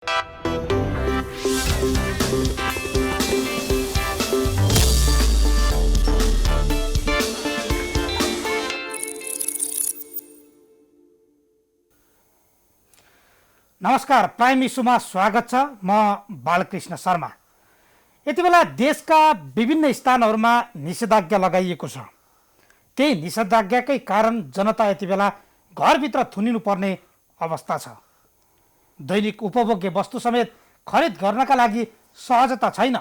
नमस्कार, प्राइम इस्युमा स्वागत छ। म बालकृष्ण शर्मा। यति बेला देशका विभिन्न स्थानहरूमा निषेधाज्ञा लगाइएको छ। त्यही निषेधाज्ञाकै कारण जनता यति बेला घरभित्र थुनिनुपर्ने अवस्था छ। दैनिक उपभोग्य वस्तु समेत खरिद गर्नका लागि सहजता छैन।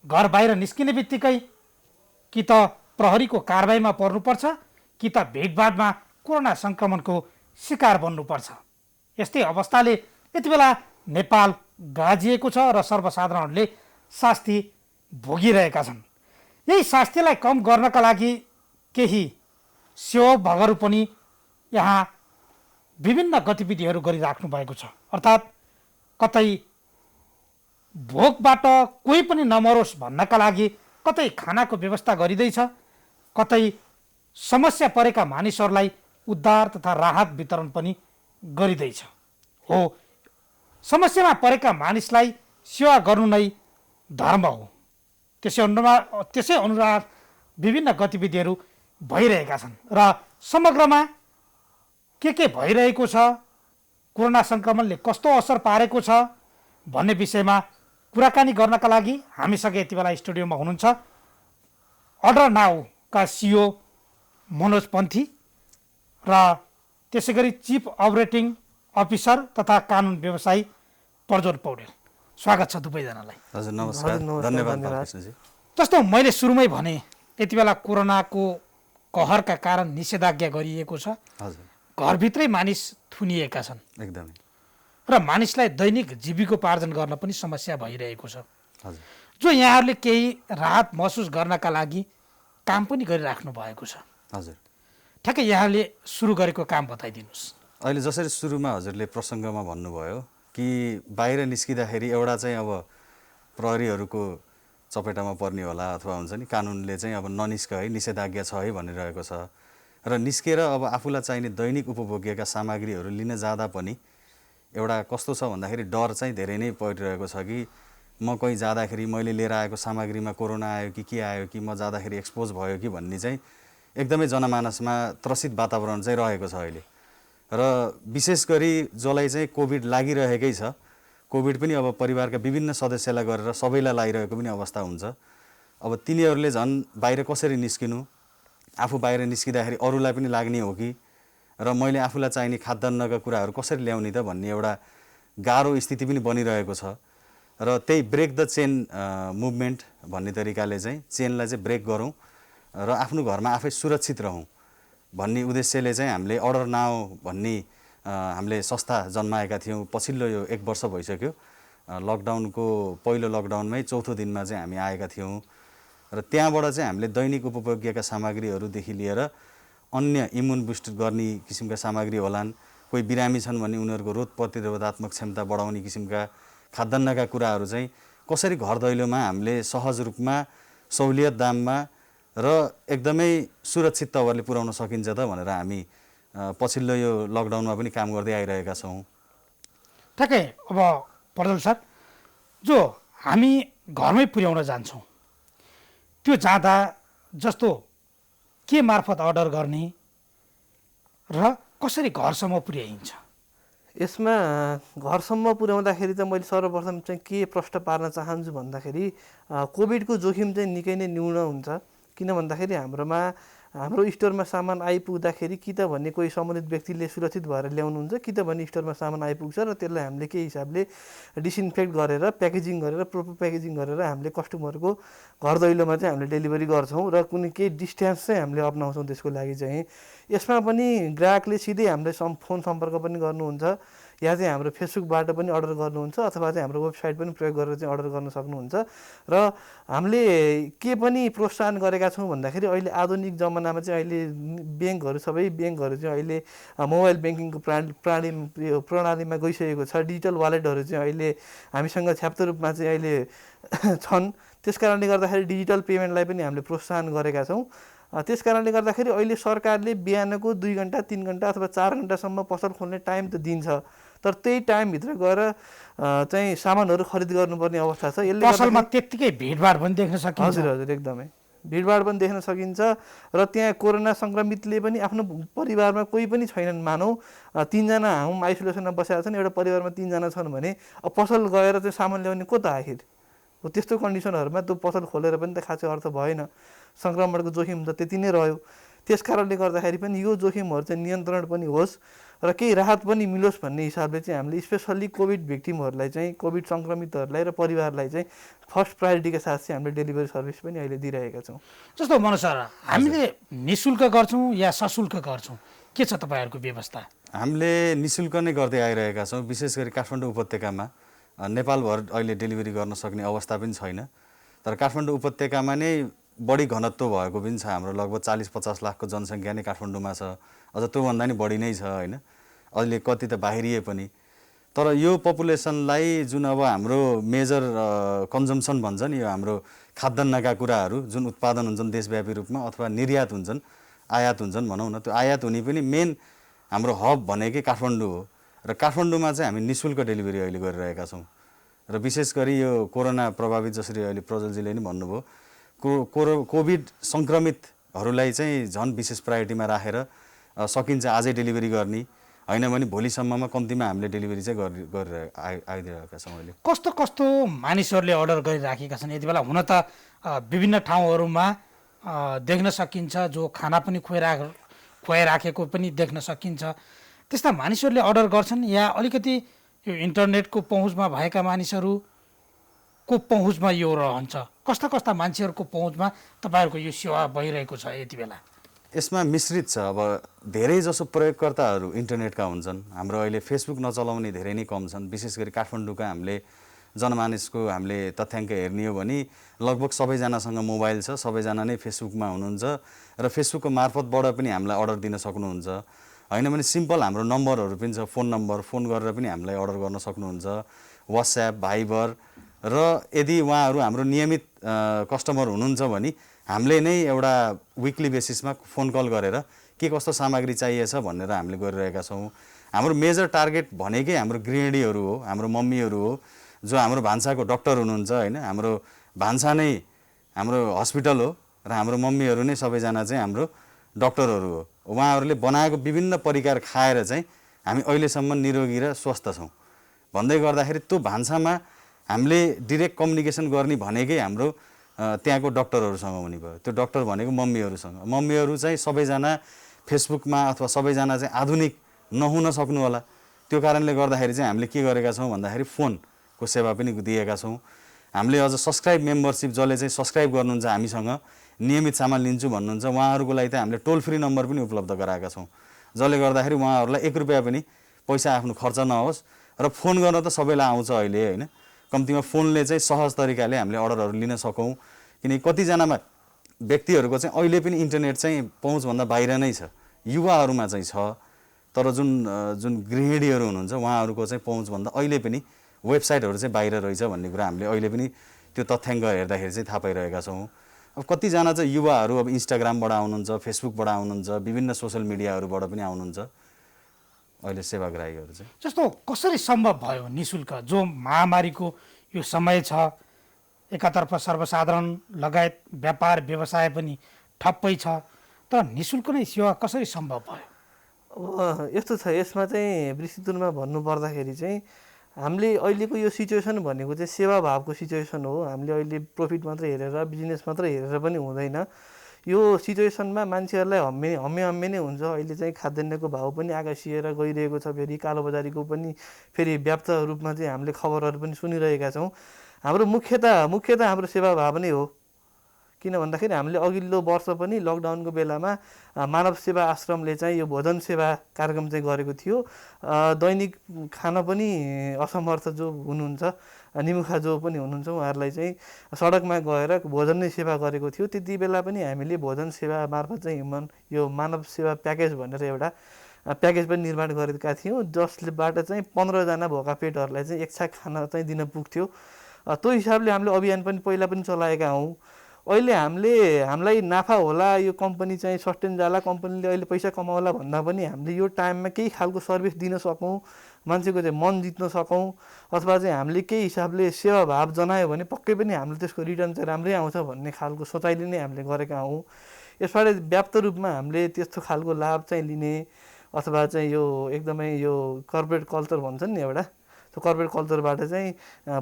घर बाहिर निस्किने बित्तिकै कि त प्रहरीको कारबाहीमा पर्नुपर्छ कि त भिडभाडमा कोरोना सङ्क्रमणको शिकार बन्नुपर्छ। यस्तै अवस्थाले यति बेला नेपाल गाजिएको छ र सर्वसाधारणले शास्ति भोगिरहेका छन्। यही शास्तिलाई कम गर्नका लागि केही सेवकहरू पनि यहाँ विभिन्न गतिविधिहरू गरिराख्नु भएको छ। अर्थात् कतै भोकबाट कोही पनि नमरोस् भन्नका लागि कतै खानाको व्यवस्था गरिँदैछ, कतै समस्या परेका मानिसहरूलाई उद्धार तथा राहत वितरण पनि गरिँदैछ। हो, समस्यामा परेका मानिसलाई सेवा गर्नु नै धर्म हो। त्यसै अनुसार विभिन्न गतिविधिहरू भइरहेका छन् र समग्रमा के भइरहेको छ, कोरोना सङ्क्रमणले कस्तो असर पारेको छ भन्ने विषयमा कुराकानी गर्नका लागि हामीसँग यति बेला स्टुडियोमा हुनुहुन्छ अर्डर नाउका सिइओ मनोज पन्थी र त्यसै गरी चिफ अपरेटिङ अफिसर तथा कानुन व्यवसायी प्रज्वल पौडेल। स्वागत छ दुवैजनालाई। हजुर नमस्कार, धन्यवाद कृष्णजी। जस्तो मैले सुरुमै भने यति बेला कोरोनाको कहरका कारण निषेधाज्ञा गरिएको छ। हजुर, घरभित्रै मानिस थुनिएका छन् एकदमै, र मानिसलाई दैनिक जीविकोपार्जन गर्न पनि समस्या भइरहेको छ। हजुर, जो यहाँहरूले केही राहत महसुस गर्नका लागि काम पनि गरिराख्नु भएको छ। हजुर, ठ्याक्कै यहाँले सुरु गरेको काम बताइदिनुहोस्। अहिले जसरी सुरुमा हजुरले प्रसङ्गमा भन्नुभयो कि बाहिर निस्किँदाखेरि एउटा चाहिँ अब प्रहरीहरूको चपेटामा पर्ने होला अथवा हुन्छ नि कानुनले चाहिँ अब ननिस्क है, निषेधाज्ञा छ है भनिरहेको छ र निस्केर अब आफूलाई चाहिने दैनिक उपभोग्यका सामग्रीहरू लिन जाँदा पनि एउटा कस्तो छ भन्दाखेरि डर चाहिँ धेरै नै परिरहेको छ कि म कहीँ जाँदाखेरि मैले लिएर आएको सामग्रीमा कोरोना आयो कि के आयो कि म जाँदाखेरि एक्सपोज भयो कि भन्ने चाहिँ एकदमै जनमानसमा त्रसित वातावरण चाहिँ रहेको छ अहिले। र विशेष गरी जसलाई चाहिँ कोभिड लागिरहेकै छ, कोभिड पनि अब परिवारका विभिन्न सदस्यलाई गरेर सबैलाई लागिरहेको पनि अवस्था हुन्छ। अब तिनीहरूले झन् बाहिर कसरी निस्किनु, आफू बाहिर निस्किँदाखेरि अरूलाई पनि लाग्ने हो कि, र मैले आफूलाई चाहिने खाद्यान्नका कुराहरू कसरी ल्याउने त भन्ने एउटा गाह्रो स्थिति पनि बनिरहेको छ। र त्यही ब्रेक द चेन मुभमेन्ट भन्ने तरिकाले चाहिँ चेनलाई चाहिँ ब्रेक गरौँ र आफ्नो घरमा आफै सुरक्षित रहौँ भन्ने उद्देश्यले चाहिँ हामीले अर्डर नाउ भन्ने हामीले संस्था जन्माएका थियौँ। पछिल्लो यो 1 वर्ष भइसक्यो। लकडाउनको पहिलो लकडाउनमै चौथो दिनमा चाहिँ हामी आएका थियौँ र त्यहाँबाट चाहिँ हामीले दैनिक उपभोग्यका सामग्रीहरूदेखि लिएर अन्य इम्युन बुस्ट गर्ने किसिमका सामग्री होलान्, कोही बिरामी छन् भने उनीहरूको रोग प्रतिरोधात्मक क्षमता बढाउने किसिमका खाद्यान्नका कुराहरू चाहिँ कसरी घर दैलोमा हामीले सहज रूपमा सहुलियत दाममा र एकदमै सुरक्षित तवरले पुर्याउन सकिन्छ त भनेर हामी पछिल्लो यो लकडाउनमा पनि काम गर्दै आइरहेका छौँ। ठ्याक्कै अब प्रज्वल सर, जो हामी घरमै पुर्याउन जान्छौँ, त्यो जाँदा जस्तो के मार्फत अर्डर गर्ने र कसरी घरसम्म पुर्याइन्छ? यसमा घरसम्म पुर्याउँदाखेरि त मैले सर्वप्रथम चाहिँ के प्रश्न पार्न चाहन्छु भन्दाखेरि कोभिडको जोखिम चाहिँ निकै नै न्यून हुन्छ। किन भन्दाखेरि हाम्रो स्टोरमा सामान आइपुग्दाखेरि कि त भने कोही सम्बन्धित व्यक्तिले सुरक्षित भएर ल्याउनुहुन्छ, कि त भने स्टोरमा सामान आइपुग्छ र त्यसलाई हामीले केही हिसाबले डिसइन्फेक्ट गरेर प्याकेजिङ गरेर प्रोपर प्याकेजिङ गरेर हामीले कस्टमरको घर दैलोमा चाहिँ हामीले डेलिभरी गर्छौँ र कुनै केही डिस्टेन्स चाहिँ हामीले अपनाउँछौँ। त्यसको लागि चाहिँ यसमा पनि ग्राहकले सिधै हामीले फोन सम्पर्क पनि गर्नुहुन्छ, या चाहिँ हाम्रो फेसबुकबाट पनि अर्डर गर्नुहुन्छ, अथवा चाहिँ हाम्रो वेबसाइट पनि प्रयोग गरेर चाहिँ अर्डर गर्न सक्नुहुन्छ। र हामीले के पनि प्रोत्साहन गरेका छौँ भन्दाखेरि अहिले आधुनिक जमानामा चाहिँ अहिले सबै ब्याङ्कहरू चाहिँ अहिले मोबाइल ब्याङ्किङको प्रणालीमा गइसकेको छ। डिजिटल वालेटहरू चाहिँ अहिले हामीसँग छ्याप्दो रूपमा चाहिँ अहिले छन्। त्यस कारणले गर्दाखेरि डिजिटल पेमेन्टलाई पनि हामीले प्रोत्साहन गरेका छौँ। त्यस कारणले गर्दाखेरि अहिले सरकारले बिहानको 2 घण्टा 3 घण्टा अथवा 4 घण्टासम्म पसल खोल्ने टाइम त दिन्छ, तर त्यही टाइमभित्र गएर चाहिँ सामानहरू खरिद गर्नुपर्ने अवस्था छ। यसले पसलमा त्यत्तिकै भिडभाड पनि देख्न सकिन्छ। हजुर हजुर एकदमै भिडभाड पनि देख्न सकिन्छ र त्यहाँ कोरोना सङ्क्रमितले पनि आफ्नो परिवारमा कोही पनि छैनन्, मानौ 3 जना होम आइसोलेसनमा बसेका छन्, एउटा परिवारमा 3 जना छन् भने अब पसल गएर चाहिँ सामान ल्याउने को त आखिर? त्यस्तो कन्डिसनहरूमा त्यो पसल खोलेर पनि त खासै अर्थ भएन, सङ्क्रमणको जोखिम त त्यति नै रह्यो। त्यस कारणले गर्दाखेरि पनि यो जोखिमहरू चाहिँ नियन्त्रण पनि होस् र केही राहत पनि मिलोस् भन्ने हिसाबले चाहिँ हामीले स्पेसल्ली कोभिड भिक्टिमहरूलाई चाहिँ, कोभिड सङ्क्रमितहरूलाई र परिवारलाई चाहिँ फर्स्ट प्रायोरिटीका साथ चाहिँ हामीले डेलिभरी सर्भिस पनि अहिले दिइरहेका छौँ। जस्तो मनोज सर, हामीले निशुल्क गर्छौँ या सशुल्क गर्छौँ, के छ तपाईँहरूको व्यवस्था? हामीले निशुल्क नै गर्दै आइरहेका छौँ। विशेष गरी काठमाडौँ उपत्यकामा नेपालभर अहिले डेलिभरी गर्न सक्ने अवस्था पनि छैन, तर काठमाडौँ उपत्यकामा नै बढी घनत्व भएको पनि छ। हाम्रो लगभग 40-50 लाखको जनसङ्ख्या नै काठमाडौँमा छ, अझ त्योभन्दा नि बढी नै छ होइन, अहिले कति त बाहिरिए पनि। तर यो पपुलेसनलाई जुन अब हाम्रो मेजर कन्जम्सन भन्छ नि, यो हाम्रो खाद्यान्नका कुराहरू जुन उत्पादन हुन्छन् देशव्यापी रूपमा अथवा निर्यात हुन्छन्, आयात हुन्छन् भनौँ न, त्यो आयात हुने पनि मेन हाम्रो हब भनेकै काठमाडौँ हो। र काठमाडौँमा चाहिँ हामी निशुल्क डेलिभरी अहिले गरिरहेका छौँ। र विशेष गरी यो कोरोना प्रभावित, जसरी अहिले प्रज्वलजीले नि भन्नुभयो, कोभिड सङ्क्रमितहरूलाई चाहिँ झन् विशेष प्रायोरिटीमा राखेर सकिन्छ आजै डेलिभरी गर्ने, होइन भने भोलिसम्ममा कम्तीमा हामीले डेलिभरी चाहिँ आइदिरहेका छौँ। अहिले कस्तो कस्तो मानिसहरूले अर्डर गरिराखेका छन् यति बेला? हुन त विभिन्न ठाउँहरूमा देख्न सकिन्छ, जो खाना पनि खुवाइराखेको पनि देख्न सकिन्छ। त्यस्ता मानिसहरूले अर्डर गर्छन् या अलिकति यो इन्टरनेटको पहुँचमा भएका मानिसहरूको पहुँचमा यो रहन्छ? कस्ता कस्ता मान्छेहरूको पहुँचमा तपाईँहरूको यो सेवा भइरहेको छ यति बेला? यसमा मिश्रित छ। अब धेरै जसो प्रयोगकर्ताहरू इन्टरनेटका हुन्छन्। हाम्रो अहिले फेसबुक नचलाउने धेरै नै कम छन्। विशेष गरी काठमाडौँका हामीले जनमानसको हामीले तथ्याङ्क हेर्ने हो भने लगभग सबैजनासँग मोबाइल छ, सबैजना नै फेसबुकमा हुनुहुन्छ र फेसबुकको मार्फतबाट पनि हामीलाई अर्डर दिन सक्नुहुन्छ। होइन भने सिम्पल हाम्रो नम्बरहरू पनि छ, फोन नम्बर, फोन गरेर पनि हामीलाई अर्डर गर्न सक्नुहुन्छ। वाट्सएप, भाइबर, र यदि उहाँहरू हाम्रो नियमित कस्टमर हुनुहुन्छ भने हामीले नै एउटा विकली बेसिसमा फोन कल गरेर के कस्तो सामग्री चाहिएछ भनेर हामीले गरिरहेका छौँ। हाम्रो मेजर टार्गेट भनेकै हाम्रो गृहिणीहरू हो, हाम्रो मम्मीहरू हो, जो हाम्रो भान्साको डक्टर हुनुहुन्छ होइन। हाम्रो भान्सा नै हाम्रो हस्पिटल हो र हाम्रो मम्मीहरू नै सबैजना चाहिँ हाम्रो डक्टरहरू हो। उहाँहरूले बनाएको विभिन्न परिकार खाएर चाहिँ हामी अहिलेसम्म निरोगी र स्वस्थ छौँ। भन्दै गर्दाखेरि त्यो भान्सामा हामीले डिरेक्ट कम्युनिकेसन गर्ने भनेकै हाम्रो त्यहाँको डक्टरहरूसँग हुने भयो। त्यो डक्टर भनेको मम्मीहरूसँग। मम्मीहरू चाहिँ सबैजना फेसबुकमा अथवा सबैजना चाहिँ आधुनिक नहुन सक्नु होला। त्यो कारणले गर्दाखेरि चाहिँ हामीले के गरेका छौँ भन्दाखेरि फोनको सेवा पनि दिएका छौँ। हामीले अझ सब्सक्राइब मेम्बरसिप, जसले चाहिँ सब्सक्राइब गर्नुहुन्छ हामीसँग, नियमित सामान लिन्छु भन्नुहुन्छ, उहाँहरूको लागि चाहिँ हामीले टोल फ्री नम्बर पनि उपलब्ध गराएका छौँ, जसले गर्दाखेरि उहाँहरूलाई 1 रुपियाँ पनि पैसा आफ्नो खर्च नहोस् र फोन गर्न त सबैलाई आउँछ अहिले होइन। कम्तीमा फोनले चाहिँ सहज तरिकाले हामीले अर्डरहरू लिन सकौँ। किनकि कतिजनामा व्यक्तिहरूको चाहिँ अहिले पनि इन्टरनेट चाहिँ पहुँचभन्दा बाहिर नै छ, युवाहरूमा चाहिँ छ, तर जुन गृहिणीहरू हुनुहुन्छ उहाँहरूको चाहिँ पहुँचभन्दा अहिले पनि वेबसाइटहरू चाहिँ बाहिर रहेछ भन्ने कुरा हामीले अहिले पनि त्यो तथ्याङ्क हेर्दाखेरि चाहिँ थाहा पाइरहेका छौँ। अब कतिजना चाहिँ युवाहरू अब इन्स्टाग्रामबाट आउनुहुन्छ, फेसबुकबाट आउनुहुन्छ, विभिन्न सोसियल मिडियाहरूबाट पनि आउनुहुन्छ अहिले सेवाग्राहीहरू चाहिँ। जस्तो कसरी सम्भव भयो निशुल्क? जो महामारीको यो समय छ, एकातर्फ सर्वसाधारण लगायत व्यापार व्यवसाय पनि ठप्पै छ, तर निशुल्क नै सेवा कसरी सम्भव भयो? अब यस्तो छ, यसमा चाहिँ विस्तृत रूपमा भन्नुपर्दाखेरि चाहिँ हामीले अहिलेको यो सिचुएसन भनेको चाहिँ सेवाभावको सिचुएसन हो। हामीले अहिले प्रफिट मात्रै हेरेर, बिजनेस मात्रै हेरेर पनि हुँदैन। यो सिचुएसनमा मान्छेहरूलाई हम्मे नै हुन्छ। अहिले चाहिँ खाद्यान्नको भाउ पनि आकाशिएर गइरहेको छ, फेरि कालोबजारीको पनि फेरि व्याप्त रूपमा चाहिँ हामीले खबरहरू पनि सुनिरहेका छौँ। हाम्रो मुख्यतः हाम्रो सेवाभाव नै हो। किन भन्दाखेरि हामीले अघिल्लो वर्ष पनि लकडाउनको बेलामा मानव सेवा आश्रमले चाहिँ यो भोजन सेवा कार्यक्रम चाहिँ गरेको थियो। दैनिक खान पनि असमर्थ जो हुनुहुन्छ, निमुखा जो पनि हुनुहुन्छ, उहाँहरूलाई चाहिँ सडकमा गएर भोजन नै सेवा गरेको थियो। त्यति बेला पनि हामीले भोजन सेवा मार्फत चाहिँ यो मानव सेवा प्याकेज भनेर एउटा प्याकेज पनि निर्माण गरेका थियौँ, जसबाट चाहिँ 15 जना भोका पेटहरूलाई चाहिँ एक छाक खाना चाहिँ दिन पुग्थ्यो। त्यो हिसाबले हामीले अभियान पनि पहिला पनि चलाएका हौँ। अहिले हामीलाई नाफा होला, यो कम्पनी चाहिँ सस्टेन जाला, कम्पनीले अहिले पैसा कमाउला भन्दा पनि हामीले यो टाइममा केही खालको सर्भिस दिन सकौँ, मान्छेको चाहिँ मन जित्न सकौँ, अथवा चाहिँ हामीले केही हिसाबले सेवाभाव जनायो भने पक्कै पनि हामीले त्यसको रिटर्न चाहिँ राम्रै आउँछ भन्ने खालको सोचाइले नै हामीले गरेका हौँ। यसबाट व्याप्त रूपमा हामीले त्यस्तो खालको लाभ चाहिँ लिने अथवा चाहिँ यो एकदमै यो कर्पोरेट कल्चर भन्छन् नि एउटा, त्यो कर्पोरेट कल्चरबाट चाहिँ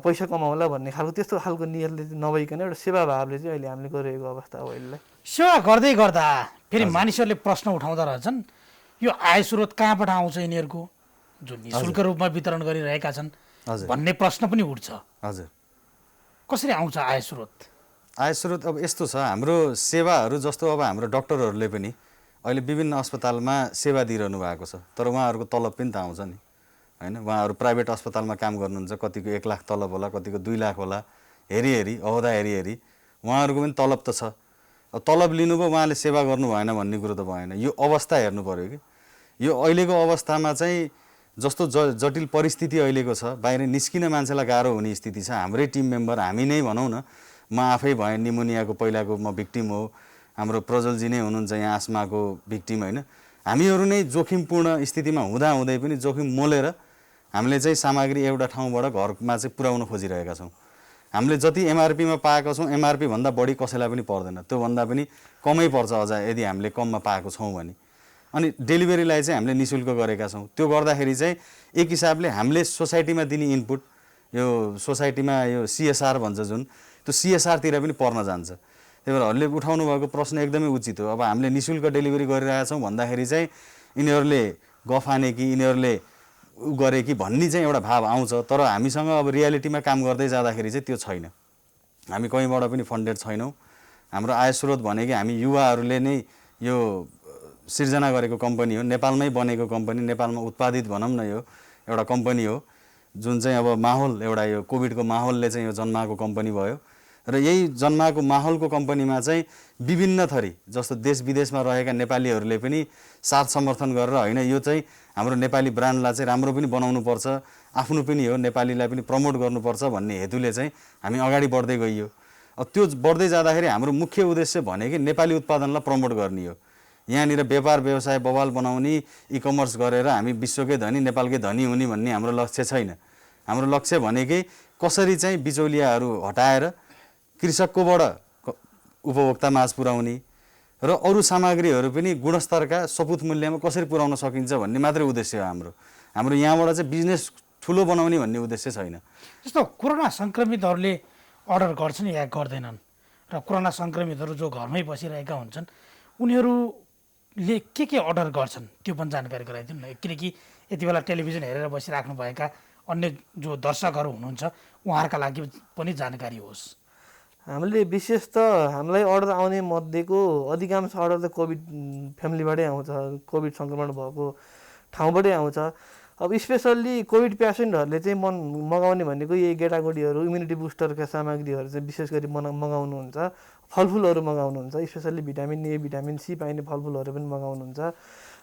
पैसा कमाउला भन्ने खालको त्यस्तो खालको नियतले नभइकन एउटा सेवाभावले चाहिँ अहिले हामीले गरिरहेको अवस्था हो। अहिले सेवा गर्दै गर्दा फेरि मानिसहरूले प्रश्न उठाउँदा रहेछन्, यो आय स्रोत कहाँबाट आउँछ यिनीहरूको जुन निःशुल्क रूपमा वितरण गरिरहेका छन् भन्ने प्रश्न पनि उठ्छ। हजुर, कसरी आउँछ आय स्रोत? आय स्रोत अब यस्तो छ, हाम्रो सेवाहरू जस्तो अब हाम्रो डक्टरहरूले पनि अहिले विभिन्न अस्पतालमा सेवा दिइरहनु भएको छ, तर उहाँहरूको तलब पनि त आउँछ नि होइन। उहाँहरू प्राइभेट अस्पतालमा काम गर्नुहुन्छ, कतिको 1 लाख तलब होला, कतिको 2 लाख होला, हेरी अहदा हेरी उहाँहरूको पनि तलब त छ। अब तलब लिनुभयो, उहाँले सेवा गर्नु भएन भन्ने कुरो त भएन। यो अवस्था हेर्नु पऱ्यो कि यो अहिलेको अवस्थामा चाहिँ जस्तो जटिल परिस्थिति अहिलेको छ, बाहिर निस्किन मान्छेलाई गाह्रो हुने स्थिति छ। हाम्रै टिम मेम्बर, हामी नै भनौँ न, म आफै भएँ निमोनियाको पहिलाको म भिक्टिम हो, हाम्रो प्रज्वलजी नै हुनुहुन्छ यहाँ आस्माको भिक्टिम होइन। हामीहरू नै जोखिमपूर्ण स्थितिमा हुँदाहुँदै पनि जोखिम मोलेर हामीले चाहिँ सामग्री एउटा ठाउँबाट घरमा चाहिँ पुर्याउन खोजिरहेका छौँ। हामीले जति एमआरपीमा पाएका छौँ, एमआरपी भन्दा बढी कसैलाई पनि पर्दैन, त्योभन्दा पनि कमै पर्छ अझ यदि हामीले कममा पाएको छौँ भने। अनि डेलिभरीलाई चाहिँ हामीले निःशुल्क गरेका छौँ। त्यो गर्दाखेरि चाहिँ एक हिसाबले हामीले सोसाइटीमा दिने इनपुट, यो सोसाइटीमा यो CSR भन्छ जुन, त्यो CSRतिर पनि पर्न जान्छ। त्यही भएरहरूले उठाउनु भएको प्रश्न एकदमै उचित हो। अब हामीले निःशुल्क डेलिभरी गरिरहेका छौँ भन्दाखेरि चाहिँ यिनीहरूले गफाने कि यिनीहरूले गरे कि भन्ने चाहिँ एउटा भाव आउँछ, तर हामीसँग अब रियालिटीमा काम गर्दै जाँदाखेरि चाहिँ त्यो छैन। हामी कहीँबाट पनि फन्डेड छैनौँ। हाम्रो आय स्रोत भनेको हामी युवाहरूले नै यो सिर्जना गरेको कम्पनी हो, नेपालमै बनेको कम्पनी, नेपालमा उत्पादित भनौँ न यो एउटा कम्पनी हो, जुन चाहिँ अब माहौल एउटा यो कोभिडको माहौलले चाहिँ यो जन्माएको कम्पनी भयो। र यही जन्माएको माहौलको कम्पनीमा चाहिँ विभिन्न थरी जस्तो देश विदेशमा रहेका नेपालीहरूले पनि साथ समर्थन गरेर होइन यो चाहिँ हाम्रो नेपाली ब्रान्डलाई चाहिँ राम्रो पनि बनाउनुपर्छ, आफ्नो पनि हो, नेपालीलाई पनि प्रमोट गर्नुपर्छ भन्ने हेतुले चाहिँ हामी अगाडि बढ्दै गइयो। अब त्यो बढ्दै जाँदाखेरि हाम्रो मुख्य उद्देश्य भनेकै नेपाली उत्पादनलाई प्रमोट गर्ने हो। यहाँनिर व्यापार व्यवसाय बवाल बनाउने, ई-कमर्स गरेर हामी विश्वकै धनी नेपालकै धनी हुने भन्ने हाम्रो लक्ष्य छैन। हाम्रो लक्ष्य भनेकै कसरी चाहिँ बिचौलियाहरू हटाएर कृषककोबाट उपभोक्ता माझ पुर्याउने र अरू सामग्रीहरू पनि गुणस्तरका सपुत मूल्यमा कसरी पुर्याउन सकिन्छ भन्ने मात्रै उद्देश्य हो हाम्रो। हाम्रो यहाँबाट चाहिँ बिजनेस ठुलो बनाउने भन्ने उद्देश्य छैन। जस्तो कोरोना सङ्क्रमितहरूले अर्डर गर्छन् या गर्दैनन्, र कोरोना सङ्क्रमितहरू जो घरमै बसिरहेका हुन्छन् उनीहरूले के अर्डर गर्छन् त्यो पनि जानकारी गराइदिनु न। किनकि यति बेला टेलिभिजन हेरेर बसिराख्नुभएका अन्य जो दर्शकहरू हुनुहुन्छ उहाँहरूका लागि पनि जानकारी होस्। हामीले विशेष त हामीलाई अर्डर आउने मध्येको अधिकांश अर्डर त कोभिड फ्यामिलीबाटै आउँछ, कोभिड सङ्क्रमण भएको ठाउँबाटै आउँछ। अब स्पेसल्ली कोभिड पेसेन्टहरूले चाहिँ मगाउने भनेको यही गेटागुडीहरू, इम्युनिटी बुस्टरका सामग्रीहरू चाहिँ विशेष गरी मगाउनुहुन्छ, फलफुलहरू मगाउनुहुन्छ, specially vitamin A vitamin C पाइने फलफुलहरू पनि मगाउनुहुन्छ।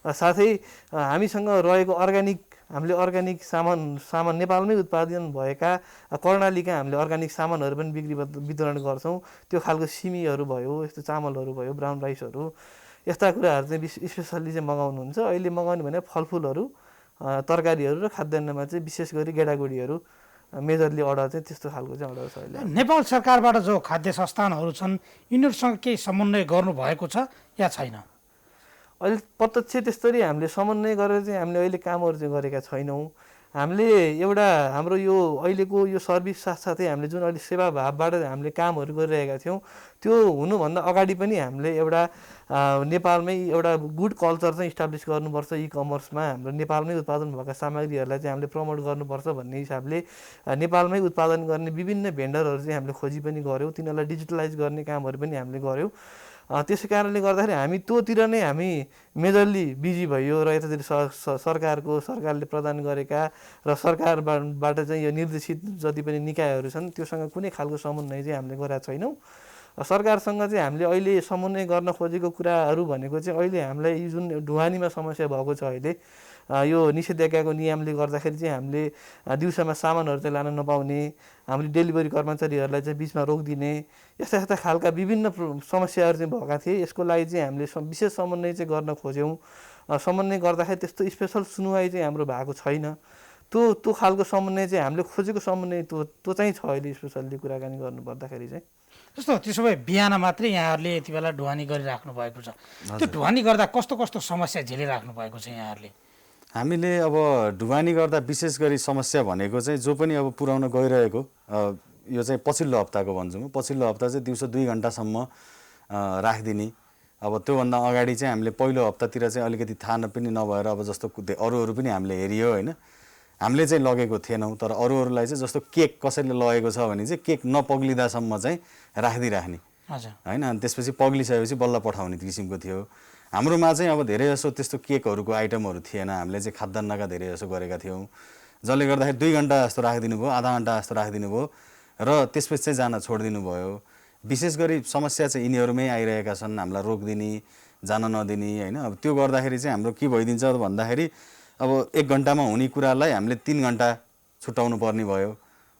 साथै हामीसँग रहेको हामीले अर्ग्यानिक सामान नेपालमै उत्पादन भएका कर्णालीका हामीले अर्ग्यानिक सामानहरू पनि वितरण गर्छौँ। त्यो खालको सिमीहरू भयो, यस्तो चामलहरू भयो, ब्राउन राइसहरू, यस्ता कुराहरू चाहिँ स्पेसल्ली चाहिँ मगाउनुहुन्छ। अहिले मगाउने भने फलफुलहरू, तरकारीहरू र खाद्यान्नमा चाहिँ विशेष गरी गेडागुडीहरू मेजरली अर्डर चाहिँ त्यस्तो खालको चाहिँ अर्डर छ। अहिले नेपाल सरकारबाट जो खाद्य संस्थानहरू छन् यिनीहरूसँग केही समन्वय गर्नुभएको छ या छैन? अहिले प्रत्यक्ष त्यस्तरी हामीले समन्वय गरेर चाहिँ हामीले अहिले कामहरू चाहिँ गरेका छैनौँ। हामीले एउटा हाम्रो यो अहिलेको यो सर्भिस साथसाथै हामीले जुन अहिले सेवाभावबाट हामीले कामहरू गरिरहेका थियौँ त्यो हुनुभन्दा अगाडि पनि हामीले एउटा नेपालमै एउटा गुड कल्चर चाहिँ इस्टाब्लिस गर्नुपर्छ। ई-कमर्समा हाम्रो नेपालमै उत्पादन भएका सामग्रीहरूलाई चाहिँ हामीले प्रमोट गर्नुपर्छ भन्ने हिसाबले नेपालमै उत्पादन गर्ने विभिन्न भेन्डरहरू चाहिँ हामीले खोजी पनि गऱ्यौँ, तिनीहरूलाई डिजिटलाइज गर्ने कामहरू पनि हामीले गऱ्यौँ। त्यसै कारणले गर्दाखेरि हामी त्योतिर नै हामी मेजरली बिजी भइयो र यतातिर सरकारले प्रदान गरेका र सरकारबाट चाहिँ यो निर्देशित जति पनि निकायहरू छन् त्योसँग कुनै खालको समन्वय चाहिँ हामीले गरेका छैनौँ। सरकारसँग चाहिँ हामीले अहिले समन्वय गर्न खोजेको कुराहरू भनेको चाहिँ अहिले हामीलाई जुन ढुवानीमा समस्या भएको छ अहिले यो निषेधाज्ञाको नियमले गर्दाखेरि चाहिँ हामीले दिउँसोमा सामानहरू चाहिँ लान नपाउने, हामीले डेलिभरी कर्मचारीहरूलाई चाहिँ बिचमा रोकिदिने, यस्ता यस्ता खालका विभिन्न समस्याहरू चाहिँ भएका थिए। यसको लागि चाहिँ हामीले विशेष समन्वय चाहिँ गर्न खोज्यौँ। समन्वय गर्दाखेरि त्यस्तो स्पेसल सुनवाई चाहिँ हाम्रो भएको छैन। त्यो खालको समन्वय चाहिँ हामीले खोजेको समन्वय त्यो चाहिँ छ अहिले स्पेसल्ली कुराकानी गर्नुपर्दाखेरि चाहिँ। जस्तो त्यसो भए बिहान मात्रै यहाँहरूले यति बेला ढुवानी गरिराख्नु भएको छ, त्यो ढुवानी गर्दा कस्तो कस्तो समस्या झेलिराख्नु भएको छ यहाँहरूले? हामीले अब ढुवानी गर्दा विशेष गरी समस्या भनेको चाहिँ जो पनि अब पुर्याउन गइरहेको, यो चाहिँ पछिल्लो हप्ताको भन्छु म, पछिल्लो हप्ता चाहिँ दिउँसो 2 घन्टासम्म राखिदिने। अब त्योभन्दा अगाडि चाहिँ हामीले पहिलो हप्तातिर चाहिँ अलिकति थाहा पनि नभएर अब जस्तो अरूहरू पनि हामीले हेरियो होइन, हामीले चाहिँ लगेको थिएनौँ, तर अरूहरूलाई चाहिँ जस्तो केक कसैले लगेको छ भने चाहिँ केक नपग्लिँदासम्म चाहिँ राखिदिराख्ने होइन, अनि त्यसपछि पग्लिसकेपछि बल्ल पठाउने किसिमको थियो। हाम्रोमा चाहिँ अब धेरै जसो त्यस्तो केकहरूको आइटमहरू थिएन, हामीले चाहिँ खाद्यान्नका धेरै जसो गरेका थियौँ, जसले गर्दाखेरि 2 घन्टा जस्तो राखिदिनु भयो, आधा घन्टा जस्तो राखिदिनु भयो र त्यसपछि चाहिँ जान छोडिदिनु भयो। विशेष गरी समस्या चाहिँ यिनीहरूमै आइरहेका छन्, हामीलाई रोकिदिने, जान नदिने होइन। अब त्यो गर्दाखेरि चाहिँ हाम्रो के भइदिन्छ भन्दाखेरि अब 1 घन्टामा हुने कुरालाई हामीले 3 घन्टा छुट्याउनु पर्ने भयो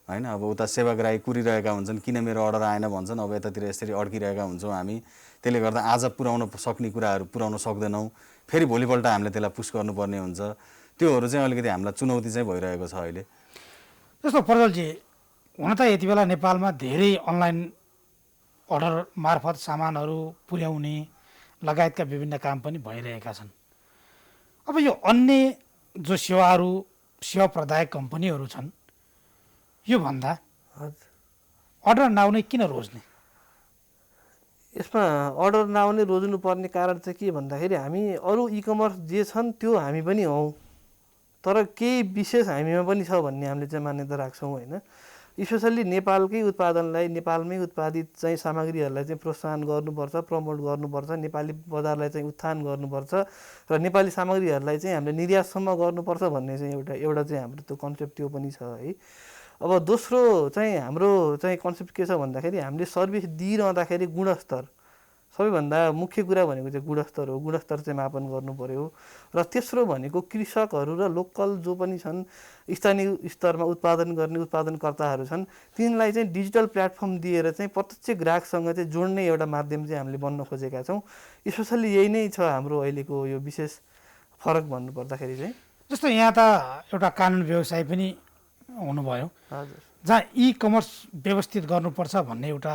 होइन। अब उता सेवाग्राही कुरिरहेका हुन्छन्, किन मेरो अर्डर आएन भन्छन्, अब यतातिर यसरी अड्किरहेका हुन्छौँ हामी। त्यसले गर्दा आज पुर्याउन सक्ने कुराहरू पुर्याउन सक्दैनौँ, फेरि भोलिपल्ट हामीले त्यसलाई पुस गर्नुपर्ने हुन्छ। त्योहरू चाहिँ अलिकति हामीलाई चुनौती चाहिँ भइरहेको छ अहिले। जस्तो प्रज्वलजी, हुन त यति बेला नेपालमा धेरै अनलाइन अर्डर मार्फत सामानहरू पुर्याउने लगायतका विभिन्न काम पनि भइरहेका छन्। अब यो अन्य जो सेवा प्रदायक कम्पनीहरू छन्, योभन्दा अर्डर नआउने किन रोज्ने? यसमा अर्डर नआउने रोज्नु पर्ने कारण चाहिँ के भन्दाखेरि हामी अरू इकमर्स जे छन् त्यो हामी पनि हौँ, तर केही विशेष हामीमा पनि छ भन्ने हामीले चाहिँ मान्यता राख्छौँ होइन। स्पेसल्ली नेपालकै उत्पादनलाई, नेपालमै उत्पादित चाहिँ सामग्रीहरूलाई चाहिँ प्रोत्साहन गर्नुपर्छ, प्रमोट गर्नुपर्छ, नेपाली बजारलाई चाहिँ उत्थान गर्नुपर्छ र नेपाली सामग्रीहरूलाई चाहिँ हामीले निर्यातसम्म गर्नुपर्छ भन्ने चाहिँ एउटा चाहिँ हाम्रो त्यो कन्सेप्ट त्यो पनि छ है। अब दोस्रो चाहिँ हाम्रो चाहिँ कन्सेप्ट के छ भन्दाखेरि हामीले सर्भिस दिइरहँदाखेरि गुणस्तर, सबैभन्दा मुख्य कुरा भनेको चाहिँ गुणस्तर हो। गुणस्तर चाहिँ मापन गर्नु पर्यो। र तेस्रो भनेको कृषकहरू र लोकल जो पनि छन्, स्थानीय स्तरमा उत्पादन गर्ने उत्पादनकर्ताहरू छन्, तिनलाई चाहिँ डिजिटल प्लेटफर्म दिएर चाहिँ प्रत्यक्ष ग्राहकसँग चाहिँ जोड्ने एउटा माध्यम चाहिँ हामीले बन्न खोजेका छौँ। स्पेसल्ली यही नै छ हाम्रो अहिलेको यो विशेष फरक भन्नुपर्दाखेरि चाहिँ। जस्तो यहाँ त एउटा कानुन व्यवसाय पनि हुनुभयो, हजुर, जहाँ इ कमर्स व्यवस्थित गर्नुपर्छ भन्ने एउटा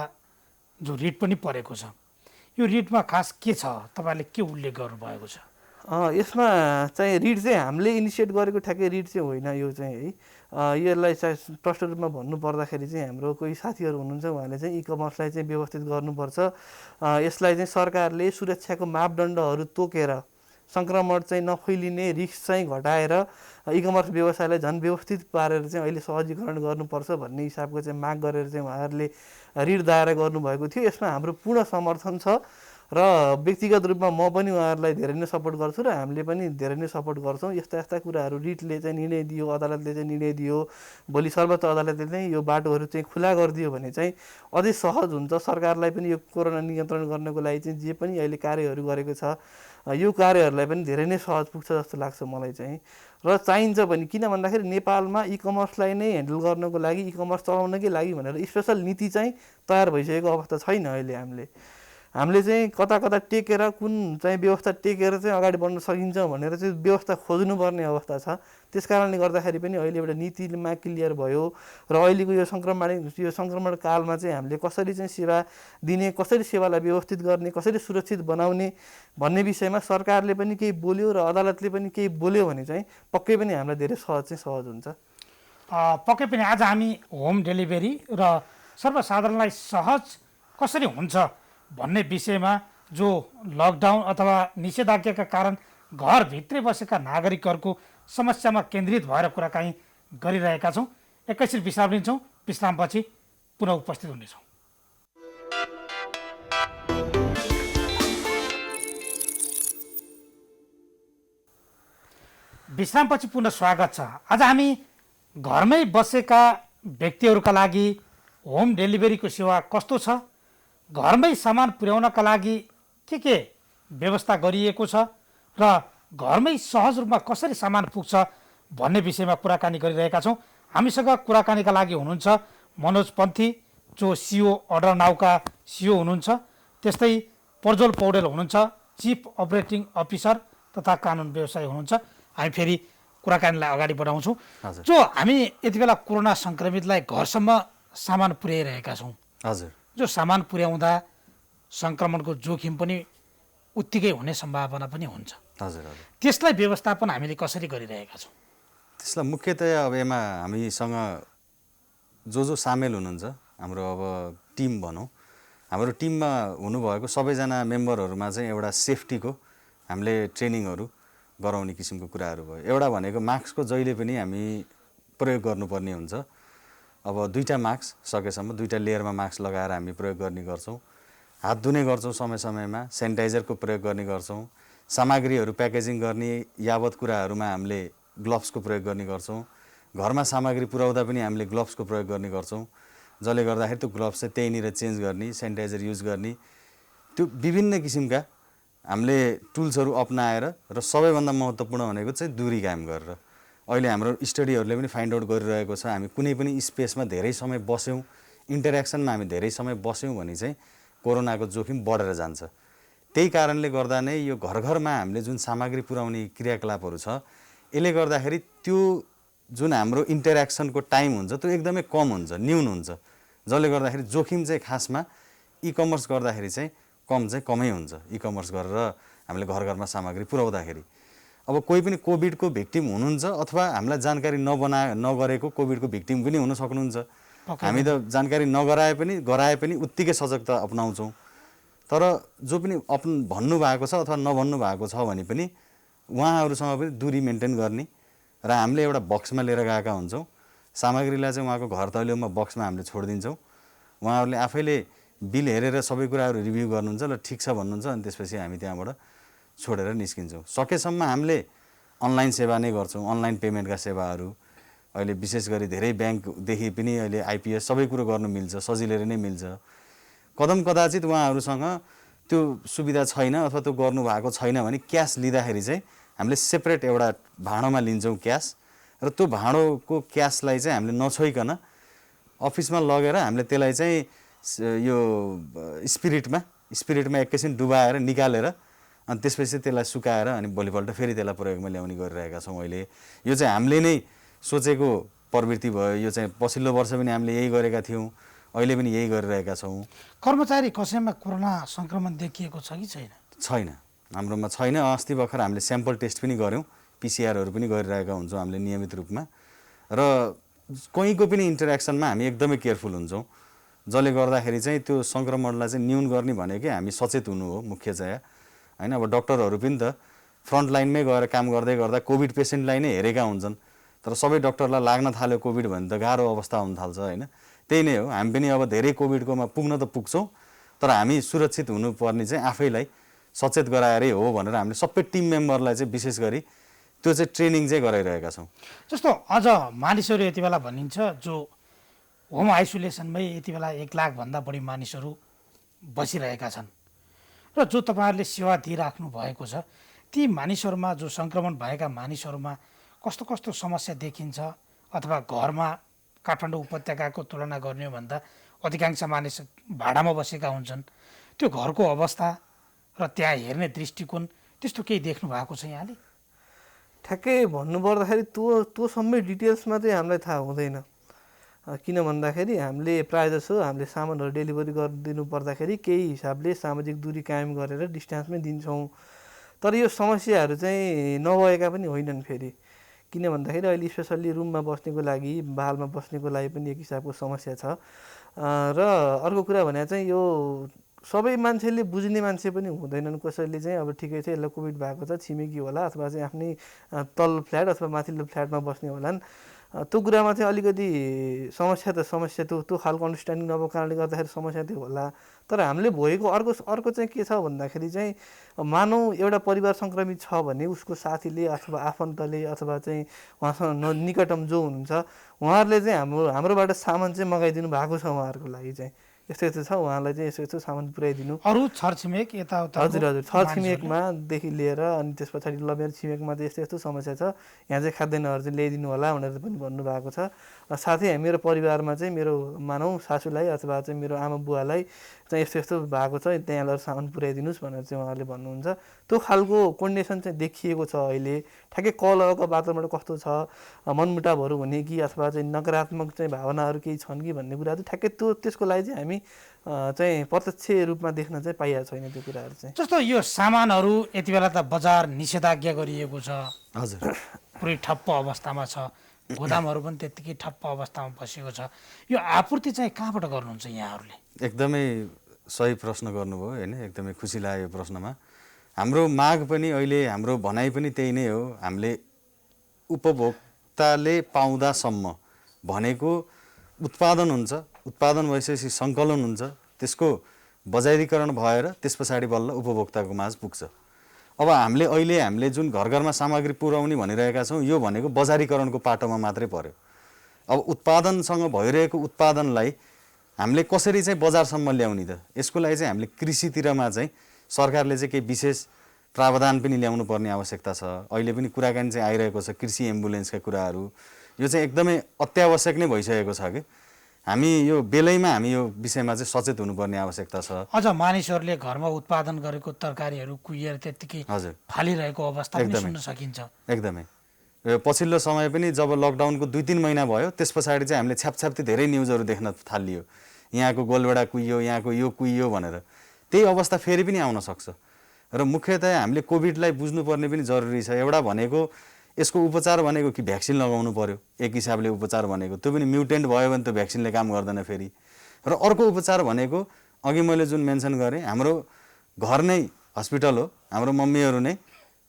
जो रिट पनि परेको छ, यो रिटमा खास के छ, तपाईँले के उल्लेख गर्नुभएको छ? यसमा चाहिँ रिट चाहिँ हामीले इनिसिएट गरेको ठ्याक्कै रिट चाहिँ होइन यो चाहिँ है। यसलाई चाहिँ प्रष्ट रूपमा भन्नुपर्दाखेरि चाहिँ हाम्रो कोही साथीहरू हुनुहुन्छ, उहाँले चाहिँ इ कमर्सलाई चाहिँ व्यवस्थित गर्नुपर्छ, यसलाई चाहिँ सरकारले सुरक्षाको मापदण्डहरू तोकेर सङ्क्रमण चाहिँ नफैलिने रिस्क चाहिँ घटाएर इ कमर्स व्यवसायलाई झन् व्यवस्थित पारेर चाहिँ अहिले सहजीकरण गर्नुपर्छ भन्ने हिसाबको चाहिँ माग गरेर चाहिँ उहाँहरूले रिट दायर गर्नुभएको थियो। यसमा हाम्रो पूर्ण समर्थन छ र व्यक्तिगत रूपमा म पनि उहाँहरूलाई धेरै नै सपोर्ट गर्छु र हामीले पनि धेरै नै सपोर्ट गर्छौँ। यस्ता यस्ता कुराहरू रिटले चाहिँ निर्णय दियो, अदालतले चाहिँ निर्णय दियो, भोलि सर्वोच्च अदालतले चाहिँ यो बाटोहरू चाहिँ खुला गरिदियो भने चाहिँ अझै सहज हुन्छ। सरकारलाई पनि यो कोरोना नियन्त्रण गर्नको लागि चाहिँ जे पनि अहिले कार्यहरू गरेको छ, यो कार्यहरूलाई पनि धेरै नै सहज पुग्छ जस्तो लाग्छ मलाई चाहिँ। र चाहिन्छ भने किन भन्दाखेरि नेपालमा इ कमर्सलाई नै ह्यान्डल गर्नको लागि, इ कमर्स चलाउनकै लागि भनेर स्पेसल नीति चाहिँ तयार भइसकेको अवस्था छैन अहिले। हामीले चाहिँ कता कता टेकेर कुन चाहिँ व्यवस्था टेकेर चाहिँ अगाडि बढ्न सकिन्छ भनेर चाहिँ व्यवस्था खोज्नुपर्ने अवस्था छ। त्यस कारणले गर्दाखेरि पनि अहिले एउटा नीतिमा क्लियर भयो र अहिलेको यो सङ्क्रमण कालमा चाहिँ हामीले कसरी चाहिँ सेवा दिने, कसरी सेवालाई व्यवस्थित गर्ने, कसरी सुरक्षित बनाउने भन्ने विषयमा सरकारले पनि केही बोल्यो र अदालतले पनि केही बोल्यो भने चाहिँ पक्कै पनि हामीलाई धेरै सहज हुन्छ। पक्कै पनि आज हामी होम डेलिभरी र सर्वसाधारणलाई सहज कसरी हुन्छ भन्ने विषयमा जो लकडाउन अथवा निषेधाज्ञाका कारण घरभित्रै बसेका नागरिकहरूको समस्यामा केन्द्रित भएर कुराकानी गरिरहेका छौँ। एकैछिन विश्राम लिन्छौँ, विश्रामपछि पुनः उपस्थित हुनेछौँ। विश्रामपछि पुनः स्वागत छ। आज हामी घरमै बसेका व्यक्तिहरूका लागि होम डेलिभरीको सेवा कस्तो छ, घरमै सामान पुर्याउनका लागि के व्यवस्था गरिएको छ र घरमै सहज रूपमा कसरी सामान पुग्छ भन्ने विषयमा कुराकानी गरिरहेका छौँ। हामीसँग कुराकानीका लागि हुनुहुन्छ मनोज पन्थी, जो सिओ अर्डर नाउका सिओ हुनुहुन्छ। त्यस्तै प्रज्वल पौडेल हुनुहुन्छ, चिफ अपरेटिङ अफिसर तथा कानुन व्यवसायी हुनुहुन्छ। हामी फेरि कुराकानीलाई अगाडि बढाउँछौँ। हजुर। जो हामी यति बेला कोरोना सङ्क्रमितलाई घरसम्म सामान पुर्याइरहेका छौँ, हजुर जो सामान पुर्याउँदा सङ्क्रमणको जोखिम पनि उत्तिकै हुने सम्भावना पनि हुन्छ। हजुर हजुर त्यसलाई व्यवस्थापन हामीले कसरी गरिरहेका छौँ? त्यसलाई मुख्यतया अब यसमा हामीसँग जो सामेल हुनुहुन्छ, हाम्रो अब टिम भनौँ, हाम्रो टिममा हुनुभएको सबैजना मेम्बरहरूमा चाहिँ एउटा सेफ्टीको हामीले ट्रेनिङहरू गराउने किसिमको कुराहरू भयो। एउटा भनेको मास्कको जहिले पनि हामी प्रयोग गर्नुपर्ने हुन्छ। अब 2टा मास्क सकेसम्म 2टा लेयरमा मास्क लगाएर हामी प्रयोग गर्ने गर्छौँ। हात धुने गर्छौँ समय समयमा, सेनिटाइजरको प्रयोग गर्ने गर्छौँ। सामग्रीहरू प्याकेजिङ गर्ने यावत कुराहरूमा हामीले ग्लोभ्सको प्रयोग गर्ने गर्छौँ। घरमा सामग्री पुर्याउँदा पनि हामीले ग्लोभ्सको प्रयोग गर्ने गर्छौँ, जसले गर्दाखेरि त्यो ग्लोभ्स चाहिँ त्यहीँनिर चेन्ज गर्ने, सेनिटाइजर युज गर्ने, त्यो विभिन्न किसिमका हामीले टुल्सहरू अपनाएर र सबैभन्दा महत्त्वपूर्ण भनेको चाहिँ दूरी कायम गरेर। अहिले हाम्रो स्टडीहरूले पनि फाइन्ड आउट गरिरहेको छ, हामी कुनै पनि स्पेसमा धेरै समय बस्यौँ, इन्टरेक्सनमा हामी धेरै समय बस्यौँ भने चाहिँ कोरोनाको जोखिम बढेर जान्छ। त्यही कारणले गर्दा नै यो घर घरमा हामीले जुन सामग्री पुर्याउने क्रियाकलापहरू छ, यसले गर्दाखेरि त्यो जुन हाम्रो इन्टरेक्सनको टाइम हुन्छ त्यो एकदमै कम हुन्छ, न्यून हुन्छ, जसले गर्दाखेरि जोखिम चाहिँ खासमा ई-कमर्स गर्दाखेरि चाहिँ कमै हुन्छ। ई-कमर्स गरेर हामीले घर घरमा सामग्री पुर्याउँदाखेरि अब कोही पनि कोभिडको भिक्टिम हुनुहुन्छ अथवा हामीलाई जानकारी नगरेको कोभिडको भिक्टिम पनि हुन सक्नुहुन्छ। हामी त जानकारी गराए पनि उत्तिकै सजगता अपनाउँछौँ। तर जो पनि भन्नुभएको छ अथवा नभन्नु भएको छ भने पनि उहाँहरूसँग पनि दूरी मेन्टेन गर्ने र हामीले एउटा बक्समा लिएर गएका हुन्छौँ। सामग्रीलाई चाहिँ उहाँको घर तैलोमा बक्समा हामीले छोडिदिन्छौँ। उहाँहरूले आफैले बिल हेरेर सबै कुराहरू रिभ्यू गर्नुहुन्छ, ल ठिक छ भन्नुहुन्छ, अनि त्यसपछि हामी त्यहाँबाट छोडेर निस्किन्छौँ। सकेसम्म हामीले अनलाइन सेवा नै गर्छौँ। अनलाइन पेमेन्टका सेवाहरू अहिले विशेष गरी धेरै ब्याङ्कदेखि पनि अहिले आइपिएस सबै कुरो गर्नु मिल्छ, सजिलै नै मिल्छ। कदाचित उहाँहरूसँग त्यो सुविधा छैन अथवा त्यो गर्नुभएको छैन भने क्यास लिँदाखेरि चाहिँ हामीले सेपरेट एउटा भाँडोमा लिन्छौँ क्यास, र त्यो भाँडोको क्यासलाई चाहिँ हामीले नछोइकन अफिसमा लगेर हामीले त्यसलाई चाहिँ यो स्पिरिटमा एकैछिन डुबाएर निकालेर अनि त्यसपछि त्यसलाई सुकाएर अनि भोलिपल्ट फेरि त्यसलाई प्रयोगमा ल्याउने गरिरहेका छौँ। अहिले यो चाहिँ हामीले नै सोचेको प्रवृत्ति भयो। यो चाहिँ पछिल्लो वर्ष पनि हामीले यही गरेका थियौँ, अहिले पनि यही गरिरहेका छौँ। कर्मचारी कसैमा कोरोना सङ्क्रमण देखिएको छ कि छैन? छैन, हाम्रोमा छैन। अस्ति भर्खर हामीले स्याम्पल टेस्ट पनि गऱ्यौँ, पिसिआरहरू पनि गरिरहेका हुन्छौँ हामीले नियमित रूपमा। र कहीँको पनि इन्टरेक्सनमा हामी एकदमै केयरफुल हुन्छौँ, जसले गर्दाखेरि चाहिँ त्यो सङ्क्रमणलाई चाहिँ न्यून गर्ने भनेकै हामी सचेत हुनु हो मुख्यतया, होइन। अब डक्टरहरू पनि त फ्रन्ट लाइनमै गएर काम गर्दै गर्दा कोभिड पेसेन्टलाई नै हेरेका हुन्छन्, तर सबै डक्टरलाई लाग्न थाल्यो कोभिड भने त गाह्रो अवस्था हुन थाल्छ, होइन। त्यही नै हो, हामी पनि अब धेरै कोभिडकोमा पुग्न त पुग्छौँ, तर हामी सुरक्षित हुनुपर्ने चाहिँ आफैलाई सचेत गराएरै हो भनेर हामीले सबै टिम मेम्बरलाई चाहिँ विशेष गरी त्यो चाहिँ ट्रेनिङ चाहिँ गराइरहेका छौँ। जस्तो अझ मानिसहरू यति बेला भनिन्छ जो होम आइसोलेसनमै यति बेला 1 लाखभन्दा बढी मानिसहरू बसिरहेका छन् र जो तपाईँहरूले सेवा दिइराख्नु भएको छ, ती मानिसहरूमा जो सङ्क्रमण भएका मानिसहरूमा कस्तो कस्तो समस्या देखिन्छ? अथवा घरमा काठमाडौँ उपत्यकाको तुलना गर्ने हो भन्दा अधिकांश मानिस भाडामा बसेका हुन्छन्, त्यो घरको अवस्था र त्यहाँ हेर्ने दृष्टिकोण त्यस्तो केही देख्नु भएको छ यहाँले? ठ्याक्कै भन्नुपर्दाखेरि त्यो सबै डिटेल्समा चाहिँ हामीलाई थाहा हुँदैन। किन भन्दाखेरि हामीले प्रायःजसो हामीले सामानहरू डेलिभरी गरिदिनु पर्दाखेरि केही हिसाबले सामाजिक दूरी कायम गरेर डिस्टेन्समै दिन्छौँ। तर यो समस्याहरू चाहिँ नभएका पनि होइनन् फेरि। किन भन्दाखेरि अहिले स्पेसल्ली रुममा बस्नेको लागि, बालमा बस्नेको लागि पनि एक हिसाबको समस्या छ। र अर्को कुरा भने चाहिँ यो सबै मान्छेले बुझ्ने मान्छे पनि हुँदैनन्। कसैले चाहिँ अब ठिकै छ यसलाई कोभिड भएको छ, छिमेकी होला अथवा चाहिँ आफ्नै तल फ्ल्याट अथवा माथिल्लो फ्ल्याटमा बस्ने होलान्। त्यो कुरामा चाहिँ अलिकति समस्या त्यो खालको अन्डरस्ट्यान्डिङ नभएको कारणले गर्दाखेरि समस्या त्यो होला। तर हामीले भएको अर्को चाहिँ के छ भन्दाखेरि चाहिँ मानौँ एउटा परिवार सङ्क्रमित छ भने उसको साथीले अथवा आफन्तले अथवा चाहिँ उहाँसँग निकटम जो हुनुहुन्छ उहाँहरूले चाहिँ हाम्रोबाट सामान चाहिँ मगाइदिनु भएको छ उहाँहरूको लागि चाहिँ। यस्तो यस्तो छ, उहाँलाई चाहिँ यस्तो यस्तो सामान पुर्याइदिनु। अरू छरछिमेक यताउता हजुर हजुर, छरछिमेकमादेखि लिएर अनि त्यस पछाडि ल मेरो छिमेकमा चाहिँ यस्तो यस्तो समस्या छ, यहाँ चाहिँ खाद्यान्नहरू चाहिँ ल्याइदिनु होला भनेर पनि भन्नुभएको छ। साथै मेरो परिवारमा चाहिँ मेरो मानौँ सासूलाई अथवा चाहिँ मेरो आमा बुवालाई चाहिँ यस्तो यस्तो भएको छ, त्यहाँ लगेर सामान पुर्याइदिनुहोस् भनेर चाहिँ उहाँहरूले भन्नुहुन्छ। त्यो खालको कोर्डिनेसन चाहिँ देखिएको छ अहिले। ठ्याक्कै कलहको वातावरण कस्तो छ, मनमुटावहरू हुने कि अथवा चाहिँ नकारात्मक चाहिँ भावनाहरू केही छन् कि भन्ने कुरा चाहिँ ठ्याक्कै त्यसको लागि चाहिँ हामी चाहिँ प्रत्यक्ष रूपमा देख्न चाहिँ पाइएको छैन त्यो कुराहरू चाहिँ। जस्तो यो सामानहरू यति बेला त बजार निषेधाज्ञा गरिएको छ, हजुर, पुरै ठप्प अवस्थामा छ, गोदामहरू पनि त्यत्तिकै ठप्प अवस्थामा बसेको छ। यो आपूर्ति चाहिँ कहाँबाट गर्नुहुन्छ यहाँहरूले? एकदमै सही प्रश्न गर्नुभयो होइन, एकदमै खुसी लाग्यो यो प्रश्नमा। हाम्रो माग पनि अहिले, हाम्रो भनाइ पनि त्यही नै हो। हामीले उपभोक्ताले पाउँदासम्म भनेको उत्पादन हुन्छ, उत्पादन भइसकेपछि सङ्कलन हुन्छ, त्यसको बजारीकरण भएर त्यस पछाडि बल्ल उपभोक्ताको माझ पुग्छ। अब हामीले जुन घर घरमा सामग्री पुर्याउने भनिरहेका छौँ, यो भनेको बजारीकरणको पाटोमा मात्रै पर्यो। अब उत्पादनसँग भइरहेको उत्पादनलाई हामीले कसरी चाहिँ बजारसम्म ल्याउने त? यसको लागि चाहिँ हामीले कृषितिरमा चाहिँ सरकारले चाहिँ केही विशेष प्रावधान पनि ल्याउनु पर्ने आवश्यकता छ। अहिले पनि कुराकानी चाहिँ आइरहेको छ, कृषि एम्बुलेन्सका कुराहरू। यो चाहिँ एकदमै अत्यावश्यक नै भइसकेको छ कि हामी यो बेलैमा हामी यो विषयमा चाहिँ सचेत हुनुपर्ने आवश्यकता छ। अझ मानिसहरूले घरमा उत्पादन गरेको तरकारीहरू कुहिएर त्यत्तिकै हजुर, फालिरहेको अवस्था पनि सुन्न सकिन्छ। एकदमै पछिल्लो समय पनि जब लकडाउनको 2-3 महिना भयो, त्यस पछाडि चाहिँ हामीले छ्यापछ्याप्ती धेरै न्युजहरू देख्न थालियो, यहाँको गोलभेडा कुहियो, यहाँको यो कुहियो भनेर। त्यही अवस्था फेरि पनि आउन सक्छ। र मुख्यतया हामीले कोभिडलाई बुझ्नुपर्ने पनि जरुरी छ। एउटा भनेको यसको उपचार भनेको कि भ्याक्सिन लगाउनु पर्यो, एक हिसाबले उपचार भनेको। त्यो पनि म्युटेन्ट भयो भने त भ्याक्सिनले काम गर्दैन फेरि। र अर्को उपचार भनेको अघि मैले जुन मेन्सन गरेँ, हाम्रो घर नै हस्पिटल हो, हाम्रो मम्मीहरू नै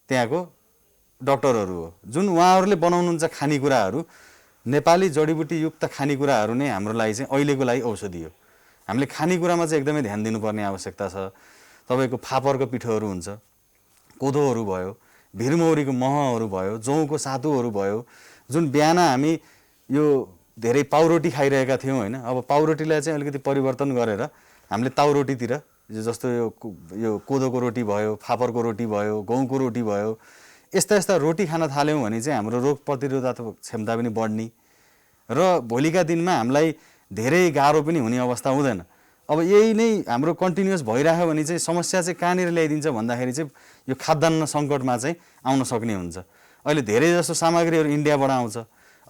त्यहाँको डक्टरहरू हो, जुन उहाँहरूले बनाउनुहुन्छ खानेकुराहरू, नेपाली जडीबुटीयुक्त खानेकुराहरू नै हाम्रो लागि चाहिँ अहिलेको लागि औषधि हो। हामीले खानेकुरामा चाहिँ एकदमै ध्यान दिनुपर्ने आवश्यकता छ। तपाईँको फापरको पिठोहरू हुन्छ, कोदोहरू भयो, भिरमौरीको महहरू भयो, जौँको सातुहरू भयो, जुन बिहान हामी यो धेरै पाउरोटी खाइरहेका थियौँ होइन, अब पाउरोटीलाई चाहिँ अलिकति परिवर्तन गरेर हामीले ताउरोटीतिर, जस्तो यो कोदोको रोटी भयो, फापरको रोटी भयो, गहुँको रोटी भयो, यस्ता यस्ता रोटी खान थाल्यौँ भने चाहिँ हाम्रो रोग प्रतिरोधक क्षमता पनि बढ्ने र भोलिका दिनमा हामीलाई धेरै गाह्रो पनि हुने अवस्था हुँदैन। अब यही नै हाम्रो कन्टिन्युस भइरह्यो भने चाहिँ समस्या चाहिँ कहाँनिर ल्याइदिन्छ भन्दाखेरि चाहिँ यो खाद्यान्न सङ्कटमा चाहिँ आउन सक्ने हुन्छ। अहिले धेरै जस्तो सामग्रीहरू इन्डियाबाट आउँछ।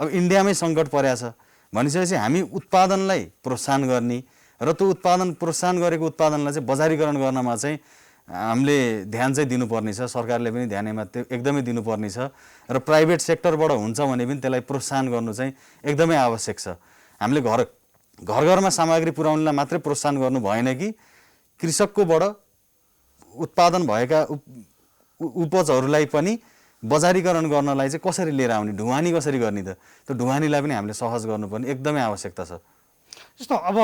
अब इन्डियामै सङ्कट परेको छ भनिसकेपछि हामी उत्पादनलाई प्रोत्साहन गर्ने र त्यो प्रोत्साहन गरेको उत्पादनलाई चाहिँ बजारीकरण गर्नमा चाहिँ हामीले ध्यान चाहिँ दिनुपर्ने छ। सरकारले पनि ध्यान एकदमै दिनुपर्ने छ र प्राइभेट सेक्टरबाट हुन्छ भने पनि त्यसलाई प्रोत्साहन गर्नु चाहिँ एकदमै आवश्यक छ। हामीले घरमा सामग्री पुर्याउनलाई मात्रै प्रोत्साहन गर्नु भएन कि कृषककोबाट उत्पादन भएका उपजहरूलाई पनि बजारीकरण गर्नलाई चाहिँ कसरी लिएर आउने, ढुवानी कसरी गर्ने त, त्यो ढुवानीलाई पनि हामीले सहज गर्नुपर्ने एकदमै आवश्यकता छ। जस्तो अब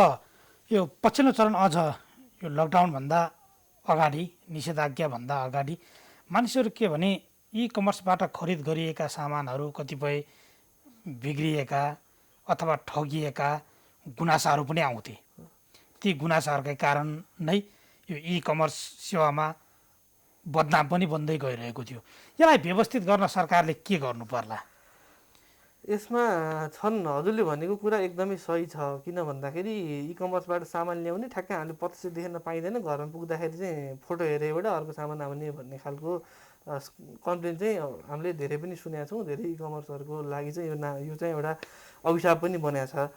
यो पछिल्लो चरण अझ यो लकडाउनभन्दा अगाडि, निषेधाज्ञाभन्दा अगाडि मानिसहरू के भने इ कमर्सबाट खरिद गरिएका सामानहरू कतिपय बिग्रिएका अथवा ठगिएका गुनासाहरू पनि आउँथे। ती गुनासाहरूकै कारण नै यो इ कमर्स सेवामा बदनाम पनि बन्दै गइरहेको थियो। यसलाई व्यवस्थित गर्न सरकारले के गर्नु पर्ला? यसमा छन्, हजुरले भनेको कुरा एकदमै सही छ। किन भन्दाखेरि इ कमर्सबाट सामान ल्याउने ठ्याक्कै हामीले प्रत्यक्ष देख्न पाइँदैन, घरमा पुग्दाखेरि चाहिँ फोटो हेरेबाट अर्को सामान आउने भन्ने खालको कम्प्लेन चाहिँ हामीले धेरै पनि सुनेका छौँ। धेरै इ कमर्सहरूको लागि चाहिँ यो चाहिँ एउटा अभिशाप पनि बनेको छ।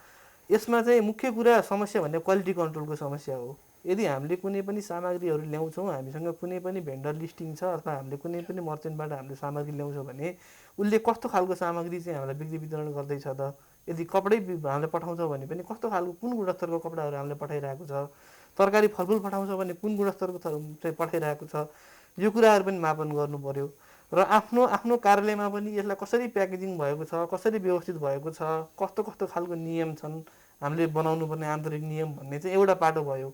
यसमा चाहिँ मुख्य कुरा समस्या भन्ने क्वालिटी कन्ट्रोलको समस्या हो। यदि हामीले कुनै पनि सामग्रीहरू ल्याउँछौँ, हामीसँग कुनै पनि भेन्डर लिस्टिङ छ अथवा हामीले कुनै पनि मर्चेन्टबाट हामीले सामग्री ल्याउँछौँ भने उसले कस्तो खालको सामग्री चाहिँ हामीलाई बिक्री वितरण गर्दैछ त, यदि कपडै हामीले पठाउँछौँ भने पनि कस्तो खालको कुन गुणस्तरको कपडाहरू हामीले पठाइरहेको छ, तरकारी फलफुल पठाउँछ भने कुन गुणस्तरको चाहिँ पठाइरहेको छ, यो कुराहरू पनि मापन गर्नु पर्यो। र आफ्नो कार्यालयमा पनि यसलाई कसरी प्याकेजिङ भएको छ, कसरी व्यवस्थित भएको छ, कस्तो कस्तो खालको नियम छन्, हामीले बनाउनु पर्ने आन्तरिक नियम भन्ने चाहिँ एउटा पाटो भयो।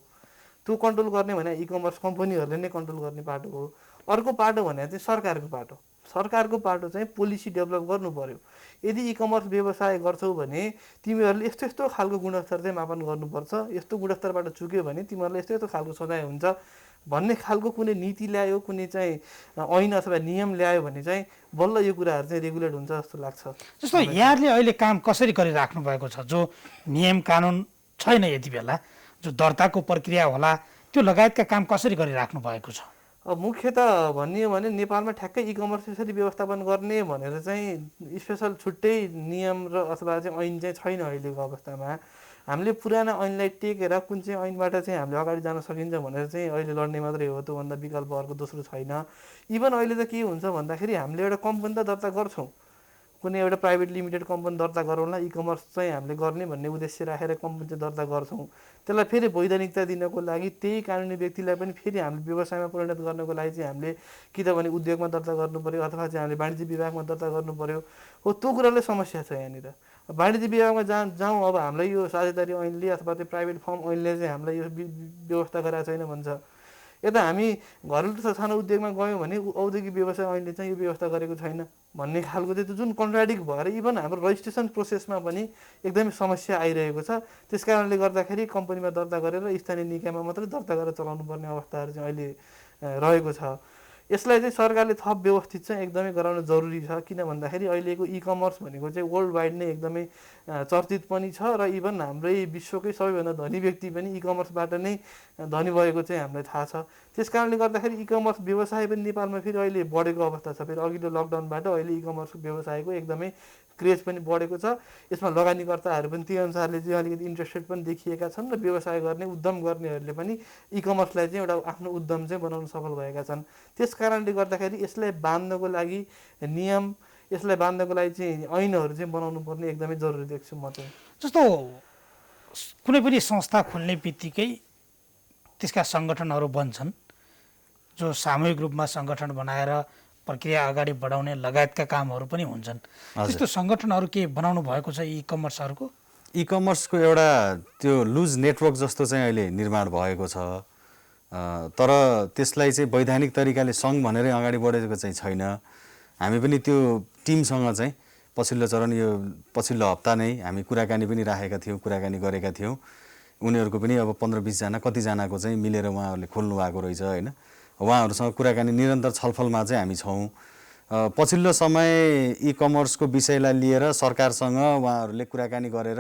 त्यो कन्ट्रोल गर्ने भने इ कमर्स कम्पनीहरूले नै कन्ट्रोल गर्ने पाटो हो। अर्को पाटो भने चाहिँ सरकारको पाटो। सरकारको पाटो चाहिँ पोलिसी डेभलप गर्नु पर्यो। यदि इ कमर्स व्यवसाय गर्छौ भने तिमीहरूले यस्तो यस्तो खालको गुणस्तर चाहिँ मापन गर्नुपर्छ, यस्तो गुणस्तरबाट चुक्यो भने तिमीहरूलाई यस्तो यस्तो खालको सजाय हुन्छ भन्ने खालको कुनै नीति ल्यायो, कुनै चाहिँ ऐन अथवा नियम ल्यायो भने चाहिँ बल्ल यो कुराहरू चाहिँ रेगुलेट हुन्छ जस्तो लाग्छ। जस्तो यहाँले अहिले काम कसरी गरिराख्नु भएको छ, जो नियम कानुन छैन यति बेला, जो दर्ताको प्रक्रिया होला, त्यो लगायतका काम कसरी गरिराख्नु भएको छ? अब मुख्यत भनियो भने नेपालमा ठ्याक्कै इ कमर्स यसरी व्यवस्थापन गर्ने भनेर चाहिँ स्पेसल छुट्टै नियम र अथवा चाहिँ ऐन चाहिँ छैन अहिलेको अवस्थामा। हामीले पुराना ऐनलाई टेकेर कुन चाहिँ ऐनबाट चाहिँ हामीले अगाडि जान सकिन्छ भनेर चाहिँ अहिले लड्ने मात्रै हो, त्योभन्दा विकल्प अर्को दोस्रो छैन। इभन अहिले त के हुन्छ भन्दाखेरि हामीले एउटा कम्पनी त दर्ता गर्छौँ, कुनै एउटा प्राइभेट लिमिटेड कम्पनी दर्ता गरौँला, इ कमर्स चाहिँ हामीले गर्ने भन्ने उद्देश्य राखेर कम्पनी चाहिँ दर्ता गर्छौँ। त्यसलाई फेरि वैधानिकता दिनको लागि त्यही कानुनी व्यक्तिलाई पनि फेरि हामीले व्यवसायमा परिणत गर्नको लागि चाहिँ हामीले कि त भने उद्योगमा दर्ता गर्नु पऱ्यो अथवा चाहिँ हामीले वाणिज्य विभागमा दर्ता गर्नु पऱ्यो। हो त्यो कुराले समस्या छ यहाँनिर। वाणिज्य विभागमा जाउँ अब हामीलाई यो साझेदारी ऐनले अथवा त्यो प्राइभेट फर्म ऐनले चाहिँ हामीलाई यो व्यवस्था गराएको छैन भन्छ। यता हामी घरेलु तथा सानो उद्योगमा गयौँ भने औद्योगिक व्यवसाय ऐनले चाहिँ यो व्यवस्था गरेको छैन भन्ने खालको चाहिँ जुन कन्ट्राडिक्ट भएर इभन हाम्रो रजिस्ट्रेसन प्रोसेसमा पनि एकदमै समस्या आइरहेको छ। त्यस कारणले गर्दाखेरि कम्पनीमा दर्ता गरेर स्थानीय निकायमा मात्रै दर्ता गरेर चलाउनु पर्ने अवस्थाहरू चाहिँ अहिले रहेको छ। यसलाई चाहिँ सरकारले थप व्यवस्थित चाहिँ एकदमै गराउन जरुरी छ। किन भन्दाखेरि अहिलेको इ कमर्स भनेको चाहिँ वर्ल्ड वाइड नै एकदमै चर्चित पनि छ र इभन हाम्रै विश्वकै सबैभन्दा धनी व्यक्ति पनि इ कमर्सबाट नै धनी भएको चाहिँ हामीलाई थाहा छ। त्यस कारणले गर्दाखेरि इ कमर्स व्यवसाय पनि नेपालमा फेरि अहिले बढेको अवस्था छ। फेरि अघिल्लो लकडाउनबाट अहिले इ कमर्स व्यवसायको एकदमै क्रेज पनि बढेको छ। यसमा लगानीकर्ताहरू पनि त्यही अनुसारले चाहिँ अलिकति इन्ट्रेस्टेड पनि देखिएका छन् र व्यवसाय गर्ने उद्यम गर्नेहरूले पनि इ कमर्सलाई चाहिँ एउटा आफ्नो उद्यम चाहिँ बनाउन सफल भएका छन्। त्यस कारणले गर्दाखेरि यसलाई बाँध्नको लागि नियम, यसलाई बाँध्नको लागि चाहिँ ऐनहरू चाहिँ बनाउनु पर्ने एकदमै जरुरी देख्छु म चाहिँ। जस्तो कुनै पनि संस्था खोल्ने बित्तिकै त्यसका सङ्गठनहरू बन्छन्, जो सामूहिक रूपमा सङ्गठन बनाएर प्रक्रिया अगाडि बढाउने लगायतका कामहरू पनि हुन्छन्। त्यस्तो सङ्गठनहरू के बनाउनु भएको छ इ कमर्सहरूको? इ कमर्सको एउटा त्यो लुज नेटवर्क जस्तो चाहिँ अहिले निर्माण भएको छ, तर त्यसलाई चाहिँ वैधानिक तरिकाले सङ्घ भनेरै अगाडि बढेको चाहिँ छैन। हामी पनि त्यो टिमसँग चाहिँ पछिल्लो चरण यो पछिल्लो हप्ता नै हामी कुराकानी पनि राखेका थियौँ, कुराकानी गरेका थियौँ। उनीहरूको पनि अब 15-20 जना कतिजनाको चाहिँ मिलेर उहाँहरूले खोल्नु भएको रहेछ होइन। उहाँहरूसँग कुराकानी निरन्तर छलफलमा चाहिँ हामी छौँ। पछिल्लो समय इ कमर्सको विषयलाई लिएर सरकारसँग उहाँहरूले कुराकानी गरेर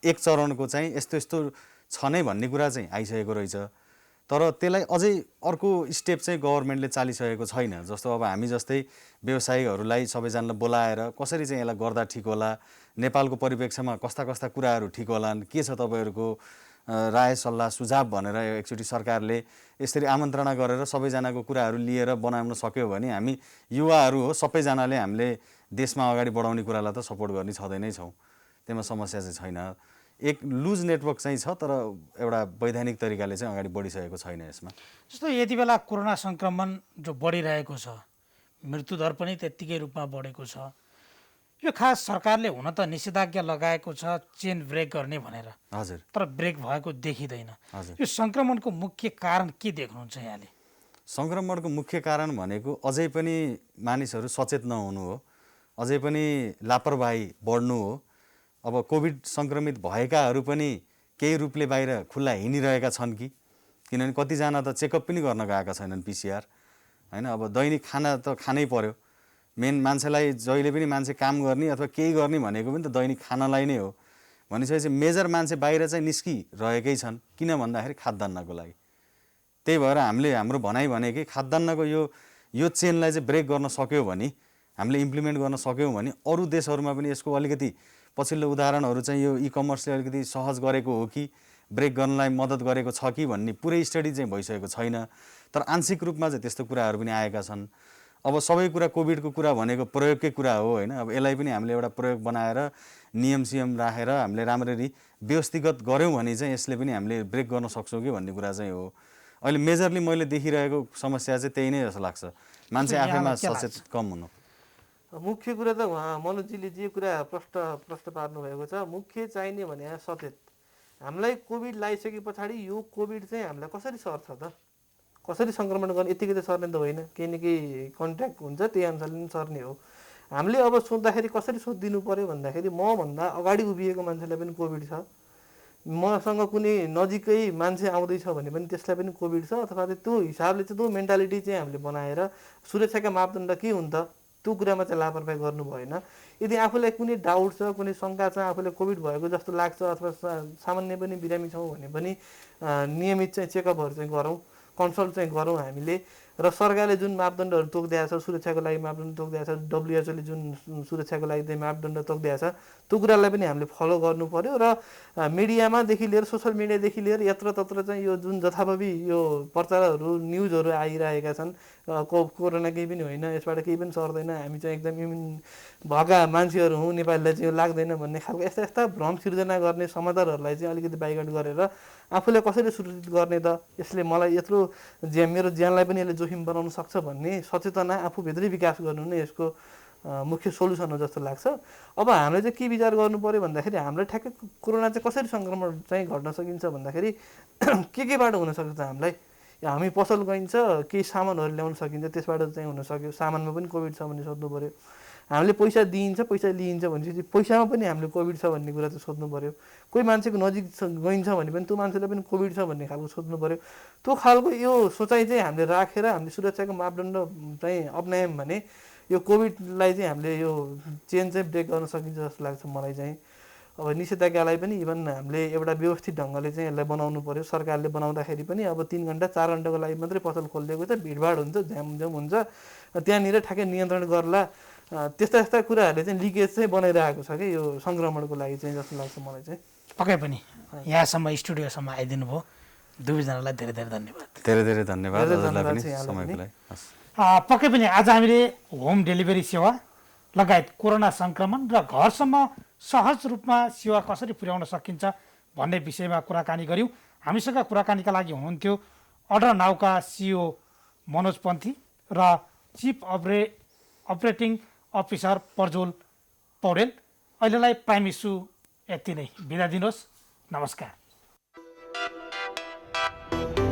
एक चरणको चाहिँ यस्तो यस्तो छ नै भन्ने कुरा चाहिँ आइसकेको रहेछ। तर त्यसलाई अझै अर्को स्टेप चाहिँ गभर्मेन्टले चालिसकेको छैन। जस्तो अब हामी जस्तै व्यवसायीहरूलाई सबैजनालाई बोलाएर कसरी चाहिँ यसलाई गर्दा ठिक होला, नेपालको परिप्रेक्ष्यमा कस्ता कस्ता कुराहरू ठिक होलान्, के छ तपाईँहरूको राय सल्लाह सुझाव भनेर एकचोटि सरकारले यसरी आमन्त्रणा गरेर सबैजनाको कुराहरू लिएर बनाउन सक्यो भने हामी युवाहरू हो, सबैजनाले हामीले देशमा अगाडि बढाउने कुरालाई त सपोर्ट गर्ने छँदै नै छौँ। त्यसमा समस्या चाहिँ छैन। एक लुज नेटवर्क चाहिँ छ, तर एउटा वैधानिक तरिकाले चाहिँ अगाडि बढिसकेको छैन यसमा। जस्तो यति बेला कोरोना सङ्क्रमण जो बढिरहेको छ, मृत्युदर पनि त्यत्तिकै रूपमा बढेको छ, यो खास सरकारले हुन त निषेधाज्ञा लगाएको छ चेन ब्रेक गर्ने भनेर, हजुर, तर ब्रेक भएको देखिँदैन। हजुर, यो सङ्क्रमणको मुख्य कारण के देख्नुहुन्छ यहाँले? सङ्क्रमणको मुख्य कारण भनेको अझै पनि मानिसहरू सचेत नहुनु हो, अझै पनि लापरवाही बढ्नु हो। अब कोभिड सङ्क्रमित भएकाहरू पनि केही रूपले बाहिर खुल्ला हिँडिरहेका छन् कि, किनभने कतिजना त चेकअप पनि गर्न गएका छैनन् पिसिआर होइन। अब दैनिक खाना त खानै पर्यो। मेन मान्छेलाई जहिले पनि मान्छे काम गर्ने अथवा केही गर्ने भनेको पनि त दैनिक खानालाई नै हो। भनिसकेपछि मेजर मान्छे बाहिर चाहिँ निस्किरहेकै छन्। किन भन्दाखेरि खाद्यान्नको लागि। त्यही भएर हामीले हाम्रो भनाइ भनेकै खाद्यान्नको यो चेनलाई चाहिँ ब्रेक गर्न सक्यो भने, हामीले इम्प्लिमेन्ट गर्न सक्यौँ भने अरू देशहरूमा पनि यसको अलिकति पछिल्लो उदाहरणहरू चाहिँ यो इ कमर्सले अलिकति सहज गरेको हो कि ब्रेक गर्नलाई मद्दत गरेको छ कि भन्ने पुरै स्टडी चाहिँ भइसकेको छैन। तर आंशिक रूपमा चाहिँ त्यस्तो कुराहरू पनि आएका छन्। अब सबै कुरा कोभिडको कुरा भनेको प्रयोगकै कुरा हो होइन। अब यसलाई पनि हामीले एउटा प्रयोग बनाएर नियम सियम राखेर हामीले राम्ररी व्यवस्थित गऱ्यौँ भने चाहिँ यसले पनि हामीले ब्रेक गर्न सक्छौँ कि भन्ने कुरा चाहिँ हो। अहिले मेजरली मैले देखिरहेको समस्या चाहिँ त्यही नै जस्तो लाग्छ, मान्छे आफैमा सचेत कम हुनु। मुख्य कुरा त उहाँ मनोजीले जे कुरा प्रश्न पार्नु भएको छ, मुख्य चाहिने भने सचेत। हामीलाई कोभिड लगाइसके पछाडि यो कोभिड चाहिँ हामीलाई कसरी सर्छ त, कसरी सङ्क्रमण गर्ने यतिकै त सर्ने त होइन, केही न केही कन्ट्याक्ट हुन्छ, त्यही अनुसारले पनि सर्ने हो। हामीले अब सोद्धाखेरि कसरी सोधिदिनु पऱ्यो भन्दाखेरि मभन्दा अगाडि उभिएको मान्छेलाई पनि कोभिड छ, मसँग कुनै नजिकै मान्छे आउँदैछ भने पनि त्यसलाई पनि कोभिड छ, अथवा त्यो हिसाबले चाहिँ त्यो मेन्टालिटी चाहिँ हामीले बनाएर सुरक्षाका मापदण्ड के हुन्छ त्यो कुरामा चाहिँ लापरवाही गर्नु भएन। यदि आफूलाई कुनै डाउट छ, कुनै शङ्का छ, आफूलाई कोभिड भएको जस्तो लाग्छ अथवा सामान्य पनि बिरामी छौँ भने पनि नियमित चाहिँ चेकअपहरू चाहिँ गरौँ, कन्सल्ट चाहिँ गरौँ हामीले। र सरकारले जुन मापदण्डहरू तोकिदिएको छ, सुरक्षाको लागि मापदण्ड तोकिदिएको छ, WHO ले जुन सुरक्षाको लागि चाहिँ मापदण्ड तोकिदिएको छ, त्यो कुरालाई पनि हामीले फलो गर्नु पर्यो। र मिडियामादेखि लिएर सोसियल मिडियादेखि लिएर यत्रतत्र चाहिँ यो जुन जथाभावी यो प्रचारहरू न्युजहरू आइरहेका छन्, कोरोना केही पनि होइन, यसबाट केही पनि सर्दैन, हामी चाहिँ एकदम इम्युन भएका मान्छेहरू हौँ, नेपालीलाई चाहिँ यो लाग्दैन भन्ने खालको यस्ता यस्ता भ्रम सिर्जना गर्ने समाचारहरूलाई चाहिँ अलिकति बाइकआउट गरेर आफूलाई कसरी सुरक्षित गर्ने त, यसले मलाई यत्रो मेरो ज्यानलाई पनि यसले जोखिम बनाउन सक्छ भन्ने सचेतना आफूभित्रै विकास गर्नु नै यसको मुख्य सोल्युसन हो जस्तो लाग्छ। अब हामीले चाहिँ के विचार गर्नु पऱ्यो भन्दाखेरि हामीलाई ठ्याक्कै कोरोना चाहिँ कसरी सङ्क्रमण चाहिँ घट्न सकिन्छ भन्दाखेरि केबाट हुनसक्छ हामीलाई, हामी पसल गइन्छ केही सामानहरू ल्याउन सकिन्छ, त्यसबाट चाहिँ हुनसक्यो। सामानमा पनि कोभिड छ भन्ने सोध्नु पऱ्यो। हामीले पैसा दिइन्छ, पैसा लिइन्छ भनेपछि पैसामा पनि हामीले कोभिड छ भन्ने कुरा चाहिँ सोध्नु पऱ्यो। कोही मान्छेको नजिक गइन्छ भने पनि त्यो मान्छेलाई पनि कोभिड छ भन्ने खालको सोध्नु पऱ्यो। त्यो खालको यो सोचाइ चाहिँ हामीले राखेर हामीले सुरक्षाको मापदण्ड चाहिँ अप्नायौँ भने यो कोभिडलाई चाहिँ हामीले यो चेन चाहिँ ब्रेक गर्न सकिन्छ जस्तो लाग्छ मलाई चाहिँ। अब निषेधाज्ञालाई पनि इभन हामीले एउटा व्यवस्थित ढङ्गले चाहिँ यसलाई बनाउनु पऱ्यो। सरकारले बनाउँदाखेरि पनि अब 3 घन्टा 4 घन्टाको लागि मात्रै पसल खोलिदिएको छ, भिडभाड हुन्छ, झ्यामझ्याम हुन्छ, त्यहाँनिर ठ्याक्कै नियन्त्रण गर्ला। त्यस्ता यस्ता कुराहरूले चाहिँ लिकेज चाहिँ बनाइरहेको छ कि यो सङ्क्रमणको लागि चाहिँ जस्तो लाग्छ मलाई चाहिँ। पक्कै पनि यहाँसम्म स्टुडियोसम्म आइदिनु भयो, दुवैजनालाई धेरै धेरै धन्यवाद। धेरै धेरै धन्यवाद धेरै हजुरलाई धन्यवाद पनि चाहिँ यहाँलाई समयको पनि। लागि। हस्। पक्कै पनि आज हामीले होम डेलिभरी सेवा लगायत कोरोना सङ्क्रमण र घरसम्म सहज रूपमा सेवा कसरी पुर्याउन सकिन्छ भन्ने विषयमा कुराकानी गऱ्यौँ। हामीसँग कुराकानीका लागि हुनुहुन्थ्यो अर्डर नाउका CEO मनोज पन्थी र chief operating officer Prajwal Paudel. अहिलेलाई प्राइम इस्यु यति नै, बिदा दिनुहोस्, नमस्कार।